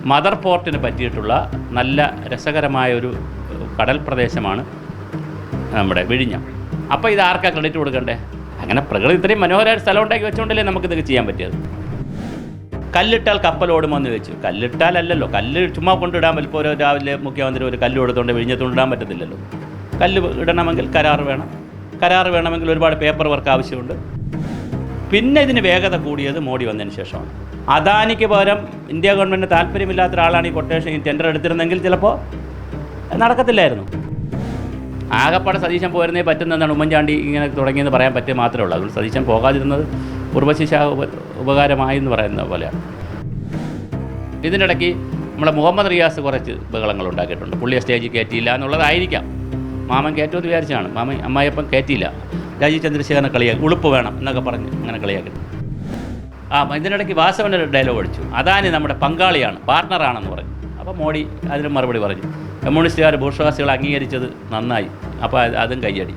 Mother പോർട്ടിന് പറ്റിയിട്ടുള്ള നല്ല രസകരമായൊരു കടൽ പ്രദേശമാണ് നമ്മുടെ വിഴിഞ്ഞം. അപ്പോൾ ഇത് ആർക്കാ ക്രെഡിറ്റ് കൊടുക്കണ്ടേ? അങ്ങനെ പ്രകൃതി ഇത്രയും മനോഹരമായ സ്ഥലം ഉണ്ടാക്കി വെച്ചുകൊണ്ടല്ലേ നമുക്കിതൊക്കെ ചെയ്യാൻ പറ്റിയത്. കല്ലിട്ടാൽ കപ്പലോടുമെന്ന് ചോദിച്ചു. കല്ലിട്ടാലല്ലോ, കല്ല് ചുമ്മാ കൊണ്ടിടാൻ പറ്റും. ഓരോ രാവിലെ മുഖ്യമന്ത്രി ഒരു കല്ല് കൊടുത്തുകൊണ്ട് വിഴിഞ്ഞത്തുകൊണ്ടിടാൻ പറ്റത്തില്ലല്ലോ. കല്ല് ഇടണമെങ്കിൽ കരാർ വേണം. കരാർ വേണമെങ്കിൽ ഒരുപാട് പേപ്പർ വർക്ക് ആവശ്യമുണ്ട്. പിന്നെ ഇതിന് വേഗത കൂടിയത് മോഡി വന്നതിന് ശേഷമാണ്. അദാനിക്ക് പകരം ഇന്ത്യ ഗവൺമെൻറ്റിന് താല്പര്യമില്ലാത്ത ഒരാളാണ് ഈ കൊട്ടേഷൻ ഈ ടെൻഡർ എടുത്തിരുന്നെങ്കിൽ ചിലപ്പോൾ നടക്കത്തില്ലായിരുന്നു. ആകപ്പാടെ സതീശൻ പോരുന്നേ പറ്റുന്നതാണ് ഉമ്മൻചാണ്ടി ഇങ്ങനെ തുടങ്ങിയെന്ന് പറയാൻ പറ്റുക മാത്രമേ ഉള്ളൂ. അതുകൊണ്ട് സതീശൻ പോകാതിരുന്നത് ഉർവശിശ ഉപകാരമായി എന്ന് പറയുന്ന പോലെയാണ്. ഇതിനിടയ്ക്ക് നമ്മളെ മുഹമ്മദ് റിയാസ് കുറച്ച് ബഹളങ്ങൾ ഉണ്ടാക്കിയിട്ടുണ്ട്. പുള്ളിയെ സ്റ്റേജിൽ കയറ്റിയില്ല എന്നുള്ളതായിരിക്കാം. മാമൻ കയറ്റുമെന്ന് വിചാരിച്ചാണ്. മാമൻ അമ്മായിയപ്പം കയറ്റിയില്ല. രാജീവ് ചന്ദ്രശേഖരനെ കളിയാക്കി, ഉളുപ്പ് വേണം എന്നൊക്കെ പറഞ്ഞ് അങ്ങനെ കളിയാക്കി. ഇതിനിടയ്ക്ക് വാസവൻ്റെ ഡയലോഗ് അടിച്ചു. അദാനി നമ്മുടെ പങ്കാളിയാണ്, പാർട്ണറാണെന്ന് പറഞ്ഞു. അപ്പോൾ മോഡി അതിന് മറുപടി പറഞ്ഞു, കമ്മ്യൂണിസ്റ്റുകാർ ബൂർഷ്വാസികൾ അംഗീകരിച്ചത് നന്നായി. അപ്പോൾ അതും കയ്യടി.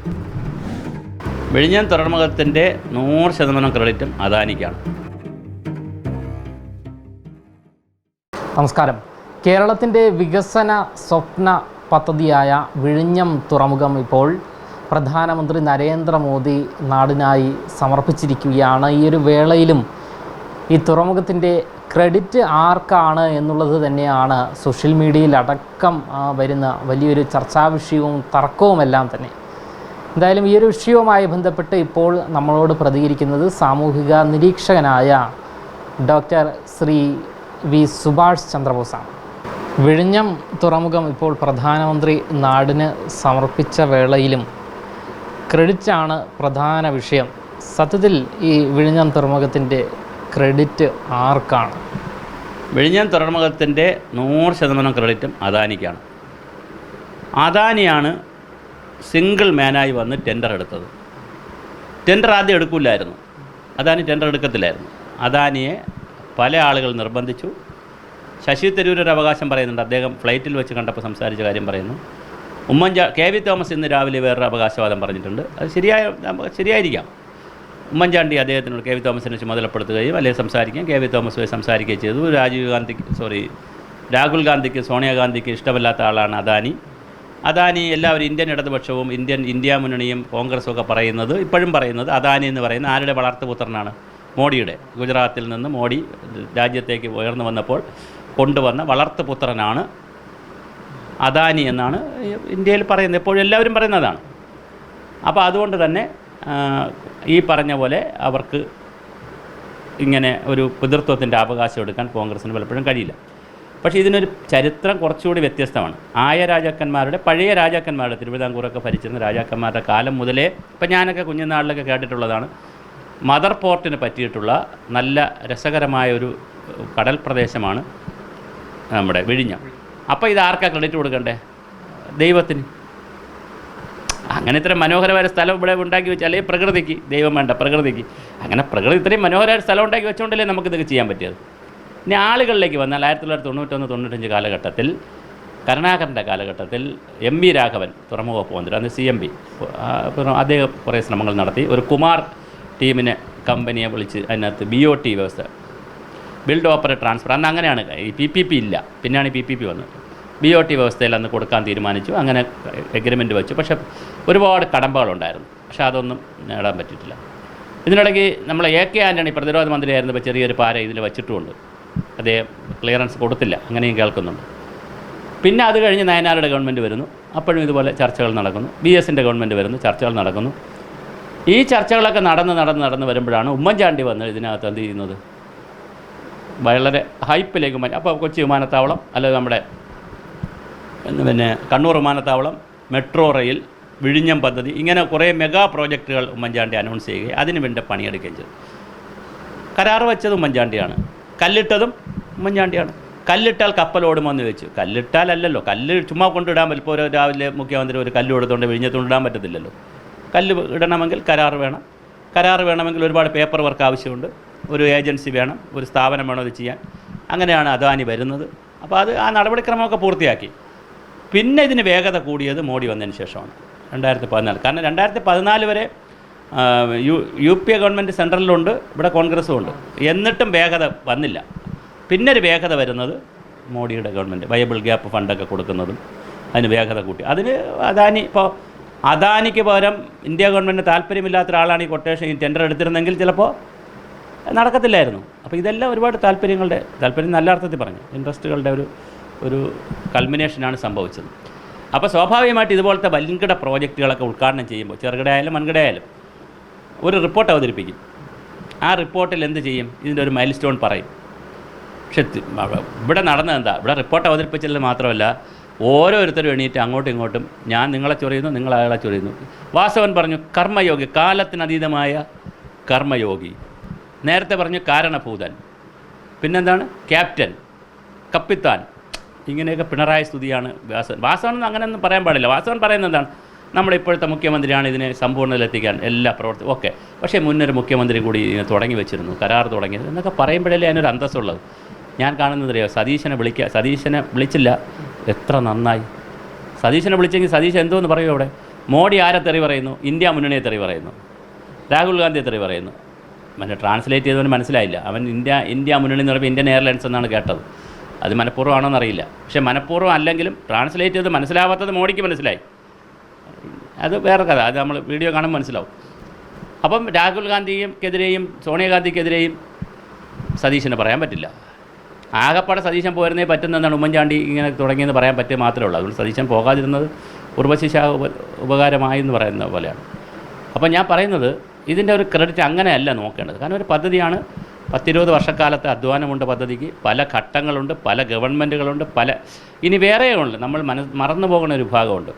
വിഴിഞ്ഞം തുറമുഖത്തിൻ്റെ 100% ക്രെഡിറ്റും അദാനിക്കാണ്. നമസ്കാരം. കേരളത്തിൻ്റെ വികസന സ്വപ്ന പദ്ധതിയായ വിഴിഞ്ഞം തുറമുഖം ഇപ്പോൾ പ്രധാനമന്ത്രി നരേന്ദ്രമോദി നാടിനായി സമർപ്പിച്ചിരിക്കുകയാണ്. ഈ ഒരു വേളയിലും ഈ തുറമുഖത്തിൻ്റെ ക്രെഡിറ്റ് ആർക്കാണ് എന്നുള്ളത് തന്നെയാണ് സോഷ്യൽ മീഡിയയിൽ അടക്കം വരുന്ന വലിയൊരു ചർച്ചാ വിഷയവും തർക്കവുമെല്ലാം തന്നെ. എന്തായാലും ഈ ഒരു വിഷയവുമായി ബന്ധപ്പെട്ട് ഇപ്പോൾ നമ്മളോട് പ്രതികരിക്കുന്നത് സാമൂഹിക നിരീക്ഷകനായ ഡോക്ടർ ശ്രീ വി സുഭാഷ് ചന്ദ്രബോസാണ്. വിഴിഞ്ഞം തുറമുഖം ഇപ്പോൾ പ്രധാനമന്ത്രി നാടിന് സമർപ്പിച്ച വേളയിലും ക്രെഡിറ്റാണ് പ്രധാന വിഷയം. സത്യത്തിൽ ഈ വിഴിഞ്ഞം തുറമുഖത്തിൻ്റെ ക്രെഡിറ്റ് ആർക്കാണ്? വിഴിഞ്ഞം തുറമുഖത്തിൻ്റെ 100% ക്രെഡിറ്റും അദാനിക്കാണ്. അദാനിയാണ് സിംഗിൾ മാനായി വന്ന് ടെൻഡർ എടുത്തത്. ടെൻഡർ ആദ്യം എടുക്കില്ലായിരുന്നു. അദാനി ടെൻഡർ എടുക്കത്തില്ലായിരുന്നു. അദാനിയെ പല ആളുകൾ നിർബന്ധിച്ചു. ശശി തരൂർ ഒരു അവകാശം പറയുന്നുണ്ട്. അദ്ദേഹം ഫ്ലൈറ്റിൽ വെച്ച് കണ്ടപ്പോൾ സംസാരിച്ച കാര്യം പറയുന്നു. കെ വി തോമസ് ഇന്ന് രാവിലെ വേറൊരു അവകാശവാദം പറഞ്ഞിട്ടുണ്ട്. അത് ശരിയായിരിക്കാം. ഉമ്മൻചാണ്ടി അദ്ദേഹത്തിനോട് കെ വി തോമസിനെ ചുമതലപ്പെടുത്തുകയും അല്ലെങ്കിൽ സംസാരിക്കുകയും കെ വി തോമസ് സംസാരിക്കുകയും ചെയ്തു. രാഹുൽ ഗാന്ധിക്ക് സോണിയാഗാന്ധിക്ക് ഇഷ്ടമല്ലാത്ത ആളാണ് അദാനി. അദാനി എല്ലാവരും ഇന്ത്യൻ ഇടതുപക്ഷവും ഇന്ത്യ മുന്നണിയും കോൺഗ്രസും ഒക്കെ പറയുന്നത്, ഇപ്പോഴും പറയുന്നത് അദാനി എന്ന് പറയുന്ന ആരുടെ വളർത്തുപുത്രനാണ്? മോഡിയുടെ. ഗുജറാത്തിൽ നിന്ന് മോഡി രാജ്യത്തേക്ക് ഉയർന്നു വന്നപ്പോൾ കൊണ്ടുവന്ന വളർത്തുപുത്രനാണ് അദാനി എന്നാണ് ഇന്ത്യയിൽ പറയുന്നത്. എപ്പോഴും എല്ലാവരും പറയുന്നതാണ്. അപ്പോൾ അതുകൊണ്ട് തന്നെ ഈ പറഞ്ഞ പോലെ അവർക്ക് ഇങ്ങനെ ഒരു പിതൃത്വത്തിൻ്റെ അവകാശം എടുക്കാൻ കോൺഗ്രസിന് പലപ്പോഴും കഴിയില്ല. പക്ഷേ ഇതിനൊരു ചരിത്രം കുറച്ചുകൂടി വ്യത്യസ്തമാണ്. പഴയ രാജാക്കന്മാരുടെ തിരുവിതാംകൂറൊക്കെ ഭരിച്ചിരുന്ന രാജാക്കന്മാരുടെ കാലം മുതലേ, ഇപ്പം ഞാനൊക്കെ കുഞ്ഞുനാളിലൊക്കെ കേട്ടിട്ടുള്ളതാണ്, മദർ പോർട്ടിന് പറ്റിയിട്ടുള്ള നല്ല രസകരമായൊരു കടൽ പ്രദേശമാണ് നമ്മുടെ വിഴിഞ്ഞം. അപ്പോൾ ഇത് ആർക്കാ ക്രെഡിറ്റ് കൊടുക്കണ്ടേ? ദൈവത്തിന്. അങ്ങനെ ഇത്രയും മനോഹരമായ സ്ഥലം ഇവിടെ ഉണ്ടാക്കി വെച്ചാൽ അല്ലെങ്കിൽ പ്രകൃതിക്ക്, ദൈവം വേണ്ട, പ്രകൃതിക്ക്. അങ്ങനെ പ്രകൃതി ഇത്രയും മനോഹരമായ സ്ഥലം ഉണ്ടാക്കി വെച്ചുകൊണ്ടല്ലേ നമുക്കിതൊക്കെ ചെയ്യാൻ പറ്റിയത്. ഇനി ആളുകളിലേക്ക് വന്നാൽ 1991-95 കാലഘട്ടത്തിൽ, കരുണാകരൻ്റെ കാലഘട്ടത്തിൽ എം വി രാഘവൻ തുറമുഖ വകുപ്പ് മന്ത്രി, അന്ന് CMB, അദ്ദേഹം കുറേ ശ്രമങ്ങൾ നടത്തി. ഒരു കുമാർ ടീമിനെ കമ്പനിയെ വിളിച്ച് അതിനകത്ത് BOT വ്യവസ്ഥ, ബിൽഡ് ഓപ്പറേറ്റ് ട്രാൻസ്ഫർ, അന്ന് അങ്ങനെയാണ്. ഈ PPP ഇല്ല, പിന്നെയാണ് ഈ PPP വന്നത്. BOT വ്യവസ്ഥയിൽ അന്ന് കൊടുക്കാൻ തീരുമാനിച്ചു. അങ്ങനെ എഗ്രിമെൻറ്റ് വെച്ചു. പക്ഷേ ഒരുപാട് കടമ്പകളുണ്ടായിരുന്നു. പക്ഷേ അതൊന്നും നേടാൻ പറ്റിയിട്ടില്ല. ഇതിനിടയ്ക്ക് നമ്മൾ AK ആൻ്റണി പ്രതിരോധ മന്ത്രിയായിരുന്നപ്പോൾ ചെറിയൊരു പാര ഇതിൽ വച്ചിട്ടുമുണ്ട്. അദ്ദേഹം ക്ലിയറൻസ് കൊടുത്തില്ല, അങ്ങനെയും കേൾക്കുന്നുണ്ട്. പിന്നെ അത് കഴിഞ്ഞ് നയനാരുടെ ഗവൺമെൻറ് വരുന്നു. അപ്പോഴും ഇതുപോലെ ചർച്ചകൾ നടക്കുന്നു. BSൻ്റെ ഗവൺമെൻറ് വരുന്നു, ചർച്ചകൾ നടക്കുന്നു. ഈ ചർച്ചകളൊക്കെ നടന്ന് വരുമ്പോഴാണ് ഉമ്മൻചാണ്ടി വന്ന് ഇതിനകത്ത് എന്ത് ചെയ്യുന്നത്, വളരെ ഹൈപ്പിലേക്ക്. അപ്പോൾ കൊച്ചി വിമാനത്താവളം, അല്ലെങ്കിൽ നമ്മുടെ കണ്ണൂർ വിമാനത്താവളം, മെട്രോ റെയിൽ, വിഴിഞ്ഞം പദ്ധതി, ഇങ്ങനെ കുറേ മെഗാ പ്രോജക്റ്റുകൾ ഉമ്മൻചാണ്ടി അനൗൺസ് ചെയ്യുകയും അതിന് വേണ്ടി പണിയെടുക്കുകയും ചെയ്തു. കരാർ വെച്ചത് ഉമ്മൻചാണ്ടിയാണ്, കല്ലിട്ടതും ഉമ്മൻചാണ്ടിയാണ്. കല്ലിട്ടാൽ കപ്പലോടുമെന്ന് ചോദിച്ചു. കല്ലിട്ടാലല്ലോ, കല്ല് ചുമ്മാ കൊണ്ടിടാൻ പറ്റും. ഇപ്പോൾ രാവിലെ മുഖ്യമന്ത്രി ഒരു കല്ല് കൊടുത്തുകൊണ്ട് വിഴിഞ്ഞത്തുകൊണ്ടിടാൻ പറ്റത്തില്ലല്ലോ. കല്ല് ഇടണമെങ്കിൽ കരാർ വേണം. കരാർ വേണമെങ്കിൽ ഒരുപാട് പേപ്പർ വർക്ക് ആവശ്യമുണ്ട്. ഒരു ഏജൻസി വേണം, ഒരു സ്ഥാപനം വേണം അത് ചെയ്യാൻ. അങ്ങനെയാണ് അദാനി വരുന്നത്. അപ്പോൾ ആ നടപടിക്രമമൊക്കെ പൂർത്തിയാക്കി. പിന്നെ ഇതിന് വേഗത കൂടിയത് മോഡി വന്നതിന് ശേഷമാണ്, 2014. കാരണം 2014 വരെ UPA ഗവൺമെൻറ് സെൻട്രലിലുണ്ട്, ഇവിടെ കോൺഗ്രസും ഉണ്ട്. എന്നിട്ടും വേഗത വന്നില്ല. പിന്നെ ഒരു വേഗത വരുന്നത് മോഡിയുടെ ഗവൺമെൻറ് വയബിൾ ഗ്യാപ്പ് ഫണ്ടൊക്കെ കൊടുക്കുന്നതും അതിന് വേഗത കൂട്ടി. അതിന് അദാനി ഇപ്പോൾ അദാനിക്ക് പകരം ഇന്ത്യ ഗവൺമെൻറ്റിന് താല്പര്യമില്ലാത്ത ഒരാളാണ് ഈ കൊട്ടേഷൻ ഈ ടെൻഡർ എടുത്തിരുന്നെങ്കിൽ ചിലപ്പോൾ നടക്കത്തില്ലായിരുന്നു. അപ്പോൾ ഇതെല്ലാം ഒരുപാട് താല്പര്യം നല്ല അർത്ഥത്തിൽ പറഞ്ഞു, ഇൻട്രസ്റ്റുകളുടെ ഒരു കൾമിനേഷനാണ് സംഭവിച്ചത്. അപ്പോൾ സ്വാഭാവികമായിട്ട് ഇതുപോലത്തെ വൻകിട പ്രോജക്റ്റുകളൊക്കെ ഉദ്ഘാടനം ചെയ്യുമ്പോൾ ചെറുകിടയായാലും വൻകിടയായാലും ഒരു റിപ്പോർട്ട് അവതരിപ്പിക്കും. ആ റിപ്പോർട്ടിൽ എന്ത് ചെയ്യും? ഇതിൻ്റെ ഒരു മൈൽ സ്റ്റോൺ പറയും. പക്ഷെ ഇവിടെ നടന്നത് എന്താ? ഇവിടെ റിപ്പോർട്ട് അവതരിപ്പിച്ചതിൽ മാത്രമല്ല, ഓരോരുത്തരും എണീറ്റ് അങ്ങോട്ടും ഇങ്ങോട്ടും ഞാൻ നിങ്ങളെ ചൊറിയുന്നു, നിങ്ങൾ അയാളെ ചൊറിയുന്നു. വാസവൻ പറഞ്ഞു കർമ്മയോഗി, കാലത്തിനതീതമായ കർമ്മയോഗി. നേരത്തെ പറഞ്ഞു കാരണഭൂതൻ, പിന്നെന്താണ് ക്യാപ്റ്റൻ, കപ്പിത്താൻ. ഇങ്ങനെയൊക്കെ പിണറായി സ്തുതിയാണ് വാസവൻ അങ്ങനെയൊന്നും പറയാൻ പാടില്ല. വാസവൻ പറയുന്നത് എന്താണ്? നമ്മുടെ ഇപ്പോഴത്തെ മുഖ്യമന്ത്രിയാണ് ഇതിനെ സമ്പൂർണ്ണതയിലെത്തിക്കാൻ എല്ലാ പ്രവർത്തനം ഓക്കെ. പക്ഷേ മുന്നൊരു മുഖ്യമന്ത്രി കൂടി ഇതിനെ തുടങ്ങി വെച്ചിരുന്നു, കരാർ തുടങ്ങിയത് എന്നൊക്കെ പറയുമ്പോഴല്ലേ അതിനൊരു അന്തസ്സുള്ളത്. ഞാൻ കാണുന്നതറിയോ, സതീശനെ വിളിച്ചില്ല, എത്ര നന്നായി. സതീശനെ വിളിച്ചെങ്കിൽ സതീശൻ എന്തോന്ന് പറയൂ അവിടെ? മോഡി ആരെ തെറി പറയുന്നു? ഇന്ത്യ മുന്നണിയെ തെറി പറയുന്നു, രാഹുൽ ഗാന്ധിയെ തെറി പറയുന്നു. ട്രാൻസ്ലേറ്റ് ചെയ്തവന് മനസ്സിലായില്ല. അവൻ ഇന്ത്യ മുന്നണി എന്ന് പറയുമ്പോൾ ഇന്ത്യൻ എയർലൈൻസ് എന്നാണ് കേട്ടത്. അത് മനഃപൂർവ്വം ആണോ എന്നറിയില്ല. പക്ഷേ മനഃപൂർവ്വം അല്ലെങ്കിലും ട്രാൻസ്ലേറ്റ് ചെയ്ത് മനസ്സിലാവാത്തത് മോഡിക്ക് മനസ്സിലായി. അത് വേറെ കഥ, അത് നമ്മൾ വീഡിയോ കാണുമ്പോൾ മനസ്സിലാവും. അപ്പം രാഹുൽ ഗാന്ധിക്കെതിരെയും സോണിയാഗാന്ധിക്കെതിരെയും സതീശന് പറയാൻ പറ്റില്ല. ആകപ്പാടെ സതീശൻ പോരുന്നേ പറ്റുന്നതാണ് ഉമ്മൻചാണ്ടി ഇങ്ങനെ തുടങ്ങിയെന്ന് പറയാൻ പറ്റിയ മാത്രമേ ഉള്ളൂ. അതുകൊണ്ട് സതീശൻ പോകാതിരുന്നത് ഉർവശിശ ഉപകാരമായി എന്ന് പറയുന്ന പോലെയാണ്. അപ്പോൾ ഞാൻ പറയുന്നത് ഇതിൻ്റെ ഒരു ക്രെഡിറ്റ് അങ്ങനെയല്ല നോക്കേണ്ടത്. കാരണം ഒരു പദ്ധതിയാണ്, 10-20 വർഷക്കാലത്തെ അധ്വാനമുണ്ട് പദ്ധതിക്ക്, പല ഘട്ടങ്ങളുണ്ട്, പല ഗവൺമെൻറ്റുകളുണ്ട്, ഇനി വേറെയുണ്ട്. നമ്മൾ മറന്നു പോകുന്ന ഒരു വിഭാഗമുണ്ട്.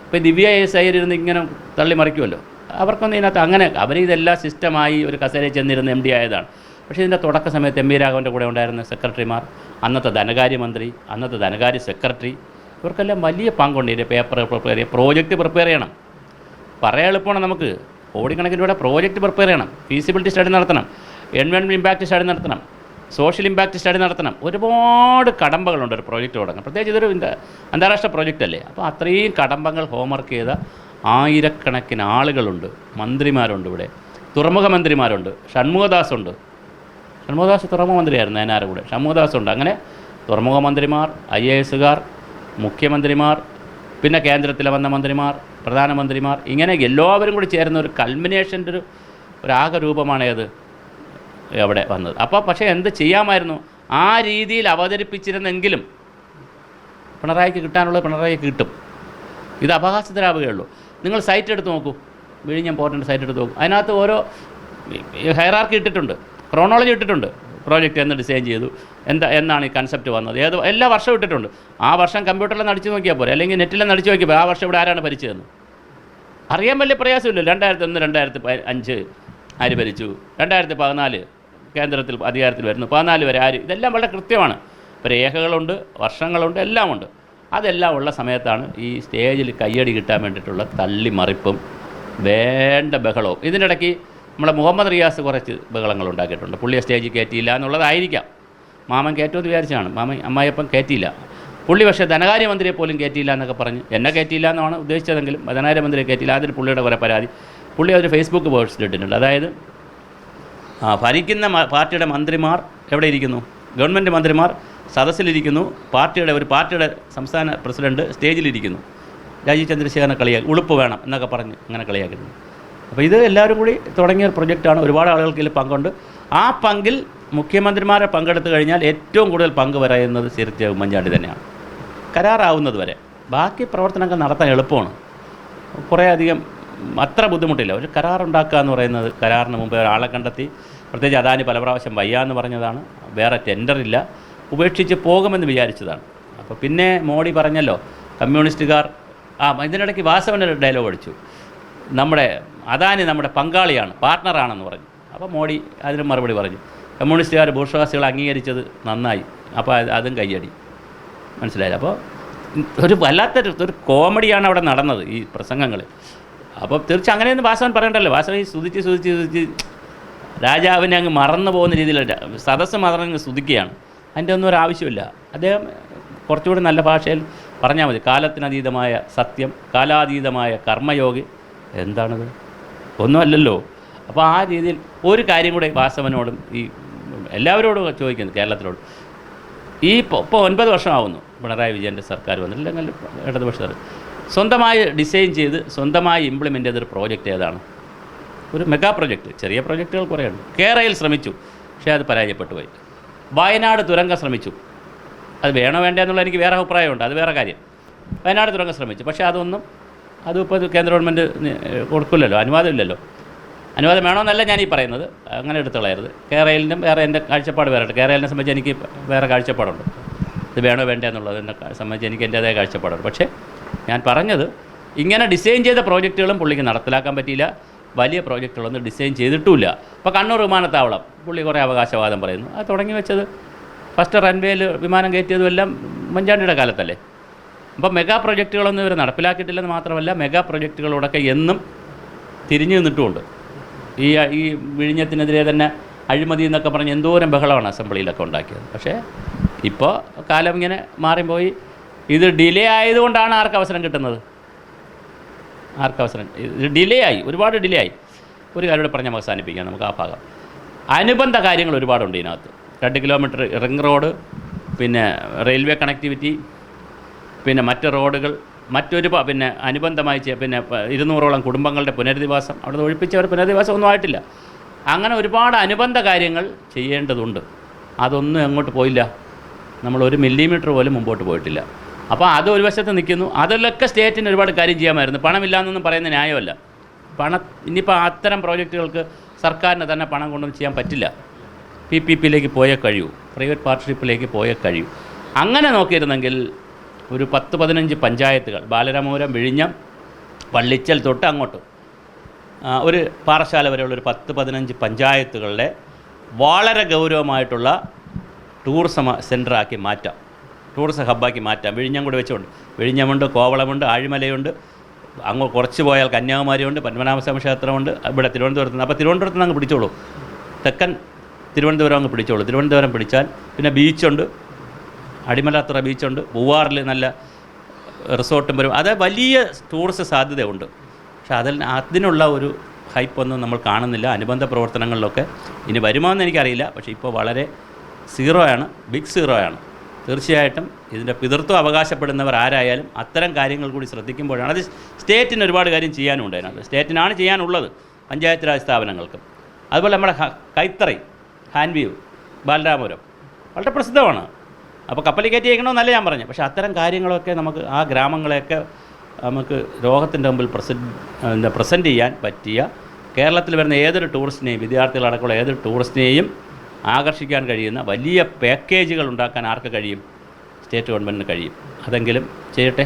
ഇപ്പോൾ ദിവ്യ SI ഇരുന്ന് ഇങ്ങനെ തള്ളി മറിക്കുമല്ലോ, അവർക്കൊന്നും ഇതിനകത്ത് അങ്ങനെ അവരിതെല്ലാം സിസ്റ്റമായി ഒരു കസേരയിൽ ചെന്നിരുന്ന് MD ആയതാണ്. പക്ഷേ ഇതിൻ്റെ തുടക്ക സമയത്ത് MP രാഘവൻ്റെ കൂടെ ഉണ്ടായിരുന്ന സെക്രട്ടറിമാർ, അന്നത്തെ ധനകാര്യമന്ത്രി, അന്നത്തെ ധനകാര്യ സെക്രട്ടറി, ഇവർക്കെല്ലാം വലിയ പങ്കുണ്ട്. ഇതിൻ്റെ പേപ്പർ പ്രിപ്പയർ ചെയ്യുക, പ്രോജക്റ്റ് പ്രിപ്പയർ ചെയ്യണം. പറയാൻ എളുപ്പമാണ് നമുക്ക്. കോടിക്കണക്കിന് രൂപയുടെ പ്രോജക്റ്റ് പ്രിപ്പയർ ചെയ്യണം, ഫീസിബിലിറ്റി സ്റ്റഡി നടത്തണം, എൻവയോൺമെൻറ്റ് ഇമ്പാക്റ്റ് സ്റ്റഡി നടത്തണം, സോഷ്യൽ ഇമ്പാക്റ്റ് സ്റ്റഡി നടത്തണം. ഒരുപാട് കടമ്പകളുണ്ട് ഒരു പ്രോജക്റ്റ് തുടങ്ങാൻ. പ്രത്യേകിച്ച് ഇതൊരു അന്താരാഷ്ട്ര പ്രോജക്റ്റ് അല്ലേ. അപ്പോൾ അത്രയും കടമ്പകൾ ഹോംവർക്ക് ചെയ്ത ആയിരക്കണക്കിന് ആളുകളുണ്ട്. മന്ത്രിമാരുണ്ട്, ഇവിടെ തുറമുഖ മന്ത്രിമാരുണ്ട്, ഷൺമുഖദാസ് തുറമുഖ മന്ത്രിയായിരുന്നു അതിനാരുടെ കൂടെ, ഷൺമുഖദാസ് ഉണ്ട്. അങ്ങനെ തുറമുഖ മന്ത്രിമാർ, IASകാർ, മുഖ്യമന്ത്രിമാർ, പിന്നെ കേന്ദ്രത്തിലെ വന്ന മന്ത്രിമാർ, പ്രധാനമന്ത്രിമാർ, ഇങ്ങനെ എല്ലാവരും കൂടി ചേരുന്ന ഒരു കൾമിനേഷൻ്റെ ഒരു ആകരൂപമാണ് ഏത് അവിടെ വന്നത്. അപ്പോൾ പക്ഷേ എന്ത് ചെയ്യാമായിരുന്നു? ആ രീതിയിൽ അവതരിപ്പിച്ചിരുന്നെങ്കിലും പിണറായിക്ക് കിട്ടാനുള്ളത് പിണറായിക്ക് കിട്ടും. ഇത് അപഹാസ്യത്തിലാവുകയുള്ളൂ. നിങ്ങൾ സൈറ്റ് എടുത്ത് നോക്കൂ, വിഴിഞ്ഞം പോർട്ടിൻ്റെ സൈറ്റ് എടുത്ത് നോക്കൂ. അതിനകത്ത് ഓരോ ഹൈറാർക്കി ഇട്ടിട്ടുണ്ട്, ക്രോണോളജി ഇട്ടിട്ടുണ്ട്. പ്രോജക്റ്റ് എന്ന് ഡിസൈൻ ചെയ്തു, എന്നാണ് ഈ കൺസെപ്റ്റ് വന്നത്, എല്ലാ വർഷവും ഇട്ടിട്ടുണ്ട്. ആ വർഷം കമ്പ്യൂട്ടറിൽ അടിച്ചു നോക്കിയാൽ പോരെ, അല്ലെങ്കിൽ നെറ്റിൽ അടിച്ചു നോക്കിയാൽ പോരെ ആ വർഷം ഇവിടെ ആരാണ് ഭരിച്ചതെന്ന് അറിയാൻ വലിയ പ്രയാസമില്ല. 2001, 2005 ആര് ഭരിച്ചു, 2014 കേന്ദ്രത്തിൽ അധികാരത്തിൽ വരുന്നു, 14 വരെ ആര്, ഇതെല്ലാം വളരെ കൃത്യമാണ്. ഇപ്പോൾ രേഖകളുണ്ട്, വർഷങ്ങളുണ്ട്, എല്ലാമുണ്ട്. അതെല്ലാം ഉള്ള സമയത്താണ് ഈ സ്റ്റേജിൽ കയ്യടി കിട്ടാൻ വേണ്ടിയിട്ടുള്ള തള്ളിമറിപ്പും വേണ്ട ബഹളവും. ഇതിനിടയ്ക്ക് നമ്മുടെ മുഹമ്മദ് റിയാസ് കുറച്ച് ബഹളങ്ങൾ ഉണ്ടാക്കിയിട്ടുണ്ട്. പുള്ളിയെ സ്റ്റേജിൽ കയറ്റിയില്ല എന്നുള്ളതായിരിക്കാം. മാമൻ കയറ്റുമെന്ന് വിചാരിച്ചാണ്, അമ്മായിയപ്പം കയറ്റിയില്ല. പുള്ളി പക്ഷേ ധനകാര്യമന്ത്രിയെ പോലും കയറ്റിയില്ല എന്നൊക്കെ പറഞ്ഞ്, എന്നെ കയറ്റിയില്ല എന്നാണ് ഉദ്ദേശിച്ചതെങ്കിലും ധനകാര്യമന്ത്രിയെ കയറ്റിയില്ല. അതിന് പുള്ളിയുടെ കുറേ പരാതി പുള്ളി അതൊരു ഫേസ്ബുക്ക് പോസ്റ്റ് ഇട്ടിട്ടുണ്ട്. അതായത് ഭരിക്കുന്ന പാർട്ടിയുടെ മന്ത്രിമാർ എവിടെ ഇരിക്കുന്നു, ഗവൺമെൻറ് മന്ത്രിമാർ സദസ്സിലിരിക്കുന്നു, പാർട്ടിയുടെ സംസ്ഥാന പ്രസിഡൻറ്റ് സ്റ്റേജിലിരിക്കുന്നു, രാജീവ് ചന്ദ്രശേഖരനെ കളിയാക്കി, ഉളുപ്പ് വേണം എന്നൊക്കെ പറഞ്ഞ് അങ്ങനെ കളിയാക്കിയിരുന്നു. അപ്പോൾ ഇത് എല്ലാവരും കൂടി തുടങ്ങിയ ഒരു പ്രൊജക്റ്റാണ്. ഒരുപാട് ആളുകൾക്ക് ഇതിൽ പങ്കുണ്ട്. ആ പങ്കിൽ മുഖ്യമന്ത്രിമാരെ പങ്കെടുത്തു കഴിഞ്ഞാൽ ഏറ്റവും കൂടുതൽ പങ്ക് പറയുന്നത് ശരിക്കും ഉമ്മൻചാണ്ടി തന്നെയാണ്, കരാറാവുന്നത് വരെ. ബാക്കി പ്രവർത്തനങ്ങൾ നടത്താൻ എളുപ്പമാണ്, കുറേ അധികം അത്ര ബുദ്ധിമുട്ടില്ല. ഒരു കരാറുണ്ടാക്കുക എന്ന് പറയുന്നത്, കരാറിന് മുമ്പ് ഒരാളെ കണ്ടെത്തി, പ്രത്യേകിച്ച് അദാനി പല പ്രാവശ്യം വയ്യാന്ന് പറഞ്ഞതാണ്, വേറെ ടെൻഡറില്ല, ഉപേക്ഷിച്ച് പോകുമെന്ന് വിചാരിച്ചതാണ്. അപ്പോൾ പിന്നെ മോഡി പറഞ്ഞല്ലോ കമ്മ്യൂണിസ്റ്റുകാർ, ഇതിനിടയ്ക്ക് വാസവനൊരു ഡയലോഗ് അടിച്ചു, നമ്മുടെ അദാനി നമ്മുടെ പങ്കാളിയാണ്, പാർട്ട്ണറാണെന്ന് പറഞ്ഞു. അപ്പോൾ മോഡി അതിന് മറുപടി പറഞ്ഞു, കമ്മ്യൂണിസ്റ്റുകാർ ബൂർഷ്വാസികൾ അംഗീകരിച്ചത് നന്നായി. അപ്പോൾ അതും കയ്യടി, മനസ്സിലായില്ല. അപ്പോൾ ഒരു വല്ലാത്തൊരു കോമഡിയാണ് അവിടെ നടന്നത് ഈ പ്രസംഗങ്ങൾ. അപ്പോൾ തീർച്ചയായും അങ്ങനെയൊന്നും വാസവൻ പറയണ്ടല്ലോ. വാസവൻ ഈ സ്തുതിച്ച് രാജാവിനെ അങ്ങ് മറന്നു പോകുന്ന രീതിയിലല്ല, സദസ്സ് മറന്ന് സ്തുതിക്കുകയാണ്. അതിൻ്റെ ഒന്നും ഒരു ആവശ്യമില്ല. അദ്ദേഹം കുറച്ചുകൂടി നല്ല ഭാഷയിൽ പറഞ്ഞാൽ മതി. കാലത്തിനതീതമായ സത്യം, കാലാതീതമായ കർമ്മയോഗി, എന്താണത്? ഒന്നുമല്ലല്ലോ. അപ്പോൾ ആ രീതിയിൽ ഒരു കാര്യം കൂടെ വാസവനോടും ഈ എല്ലാവരോടും ചോദിക്കുന്നത്, കേരളത്തിലോട് ഇപ്പോൾ 9 വർഷമാവുന്നു പിണറായി വിജയൻ്റെ സർക്കാർ വന്നിട്ട്, അല്ലെങ്കിൽ ഇടതുപക്ഷ സർക്കാർ സ്വന്തമായി ഡിസൈൻ ചെയ്ത് സ്വന്തമായി ഇംപ്ലിമെൻ്റ് ചെയ്തൊരു പ്രോജക്റ്റ് ഏതാണ്? ഒരു മെഗാ പ്രോജക്റ്റ്. ചെറിയ പ്രോജക്റ്റുകൾ കുറേ ഉണ്ട്. കേരളയിൽ ശ്രമിച്ചു, പക്ഷേ അത് പരാജയപ്പെട്ടു പോയി. വയനാട് തുരങ്കം ശ്രമിച്ചു, അത് വേണോ വേണ്ടേ എന്നുള്ള എനിക്ക് വേറെ അഭിപ്രായമുണ്ട്, അത് വേറെ കാര്യം. വയനാട് തുരങ്കം ശ്രമിച്ചു, പക്ഷേ അതിപ്പോൾ കേന്ദ്ര ഗവൺമെൻറ് കൊടുക്കില്ലല്ലോ, അനുവാദമില്ലല്ലോ. അനുവാദം വേണമെന്നല്ല ഞാനീ പറയുന്നത്, അങ്ങനെ എടുത്തുകളയരുത്. കേരളിൻ്റെ വേറെ എൻ്റെ കാഴ്ചപ്പാട് വേറെ. കേരളിനെ സംബന്ധിച്ച് എനിക്ക് വേറെ കാഴ്ചപ്പാടുണ്ട്. ഇത് വേണോ വേണ്ടേ എന്നുള്ളത് എന്നെ സംബന്ധിച്ച് എനിക്ക് എൻ്റേതായ കാഴ്ചപ്പാടുണ്ട്. പക്ഷേ ഞാൻ പറഞ്ഞത്, ഇങ്ങനെ ഡിസൈൻ ചെയ്ത പ്രോജക്റ്റുകളും പുള്ളിക്ക് നടപ്പിലാക്കാൻ പറ്റിയില്ല. വലിയ പ്രോജക്റ്റുകളൊന്നും ഡിസൈൻ ചെയ്തിട്ടുമില്ല. ഇപ്പോൾ കണ്ണൂർ വിമാനത്താവളം പുള്ളി കുറേ അവകാശവാദം പറയുന്നു. അത് തുടങ്ങി വെച്ചത് ഫസ്റ്റ് റൺവേയിൽ വിമാനം കയറ്റിയതും എല്ലാം ഉമ്മൻചാണ്ടിയുടെ കാലത്തല്ലേ. അപ്പോൾ മെഗാ പ്രോജക്റ്റുകളൊന്നും ഇവർ നടപ്പിലാക്കിയിട്ടില്ലെന്ന് മാത്രമല്ല, മെഗാ പ്രോജക്റ്റുകളോടൊക്കെ എന്നും തിരിഞ്ഞു നിന്നിട്ടുമുണ്ട്. ഈ വിഴിഞ്ഞത്തിനെതിരെ തന്നെ അഴിമതി എന്നൊക്കെ പറഞ്ഞ് എന്തോരം ബഹളമാണ് അസംബ്ലിയിലൊക്കെ ഉണ്ടാക്കിയത്. പക്ഷേ ഇപ്പോൾ കാലം ഇങ്ങനെ മാറിപ്പോയി. ഇത് ഡിലേ ആയതുകൊണ്ടാണ് ആർക്ക് അവസരം കിട്ടുന്നത്? ഇത് ഡിലേ ആയി, ഒരുപാട് ഡിലേ ആയി. ഒരു കാര്യം കൂടെ പറഞ്ഞ് അവസാനിപ്പിക്കാം നമുക്ക് ആ ഭാഗം. അനുബന്ധ കാര്യങ്ങൾ ഒരുപാടുണ്ട് ഇതിനകത്ത്. 2 കിലോമീറ്റർ റിംഗ് റോഡ്, പിന്നെ റെയിൽവേ കണക്ടിവിറ്റി, പിന്നെ മറ്റ് റോഡുകൾ, പിന്നെ അനുബന്ധമായി പിന്നെ 200ഓളം കുടുംബങ്ങളുടെ പുനരധിവാസം, അവിടെ ഒഴിപ്പിച്ചവർ പുനരധിവാസം ഒന്നും ആയിട്ടില്ല. അങ്ങനെ ഒരുപാട് അനുബന്ധ കാര്യങ്ങൾ ചെയ്യേണ്ടതുണ്ട്. അതൊന്നും എങ്ങോട്ട് പോയില്ല. നമ്മൾ 1 മില്ലിമീറ്റർ പോലും മുമ്പോട്ട് പോയിട്ടില്ല. അപ്പോൾ അത് ഒരു വശത്ത് നിൽക്കുന്നു. അതിലൊക്കെ സ്റ്റേറ്റിന് ഒരുപാട് കാര്യം ചെയ്യാമായിരുന്നു. പണമില്ലാന്നൊന്നും പറയുന്ന ന്യായമല്ല. ഇനിയിപ്പോൾ അത്തരം പ്രോജക്റ്റുകൾക്ക് സർക്കാരിന് തന്നെ പണം കൊണ്ടൊന്നും ചെയ്യാൻ പറ്റില്ല. PPPയിലേക്ക് പോയേ കഴിയൂ, പ്രൈവറ്റ് പാർട്ട്ണർഷിപ്പിലേക്ക് പോയേ കഴിയൂ. അങ്ങനെ നോക്കിയിരുന്നെങ്കിൽ ഒരു 10-15 പഞ്ചായത്തുകൾ, ബാലരാമപുരം, വിഴിഞ്ഞം, പള്ളിച്ചൽ തൊട്ട് അങ്ങോട്ട് ഒരു പാറശാല വരെയുള്ള ഒരു 10-15 പഞ്ചായത്തുകളുടെ വളരെ ഗൗരവമായിട്ടുള്ള ടൂറിസം സെൻ്ററാക്കി മാറ്റാം, ടൂറിസം ഹബ്ബാക്കി മാറ്റാം. വിഴിഞ്ഞം കൂടെ വെച്ചുകൊണ്ട്, വിഴിഞ്ഞമുണ്ട്, കോവളമുണ്ട്, ആഴിമലയുണ്ട്, അങ്ങ് കുറച്ച് പോയാൽ കന്യാകുമാരിയുണ്ട്, പത്മനാഭസ്വാമി ക്ഷേത്രമുണ്ട്, ഇവിടെ തിരുവനന്തപുരത്ത്. അപ്പോൾ തിരുവനന്തപുരത്ത് നിന്ന് അങ്ങ് പിടിച്ചോളൂ, തെക്കൻ തിരുവനന്തപുരം അങ്ങ് പിടിച്ചോളൂ. തിരുവനന്തപുരം പിടിച്ചാൽ പിന്നെ ബീച്ചുണ്ട്, അടിമലാത്തുറ ബീച്ചുണ്ട്, പൂവാറിൽ നല്ല റിസോർട്ടും വരും. അത് വലിയ ടൂറിസ്റ്റ് സാധ്യതയുണ്ട്. പക്ഷെ അതിനുള്ള ഒരു ഹൈപ്പൊന്നും നമ്മൾ കാണുന്നില്ല. അനുബന്ധ പ്രവർത്തനങ്ങളിലൊക്കെ ഇനി വരുമോ എന്ന് എനിക്കറിയില്ല. പക്ഷേ ഇപ്പോൾ വളരെ സീറോയാണ്, ബിഗ് സീറോയാണ്. തീർച്ചയായിട്ടും ഇതിൻ്റെ പിതൃത്വം അവകാശപ്പെടുന്നവർ ആരായാലും അത്തരം കാര്യങ്ങൾ കൂടി ശ്രദ്ധിക്കുമ്പോഴാണ്. അത് സ്റ്റേറ്റിന് ഒരുപാട് കാര്യം ചെയ്യാനുണ്ട്. അതിനകത്ത് സ്റ്റേറ്റിനാണ് ചെയ്യാനുള്ളത്, പഞ്ചായത്ത് രാജ് സ്ഥാപനങ്ങൾക്കും. അതുപോലെ നമ്മുടെ കൈത്തറി, ഹാൻഡ് വീവ്, ബാലരാമപുരം വളരെ പ്രസിദ്ധമാണ്. അപ്പോൾ കപ്പലിൽ കയറ്റി അയക്കണമെന്നല്ല ഞാൻ പറഞ്ഞു. പക്ഷേ അത്തരം കാര്യങ്ങളൊക്കെ നമുക്ക് ആ ഗ്രാമങ്ങളെയൊക്കെ നമുക്ക് ലോകത്തിൻ്റെ മുമ്പിൽ പ്രസൻറ്റ് ചെയ്യാൻ പറ്റിയ, കേരളത്തിൽ വരുന്ന ഏതൊരു ടൂറിസ്റ്റിനെയും, വിദ്യാർത്ഥികളടക്കമുള്ള ഏതൊരു ടൂറിസ്റ്റിനെയും ആകർഷിക്കാൻ കഴിയുന്ന വലിയ പാക്കേജുകൾ ഉണ്ടാക്കാൻ ആർക്ക് കഴിയും? സ്റ്റേറ്റ് ഗവൺമെൻറ്റിന് കഴിയും. അതെങ്കിലും ചെയ്യട്ടെ.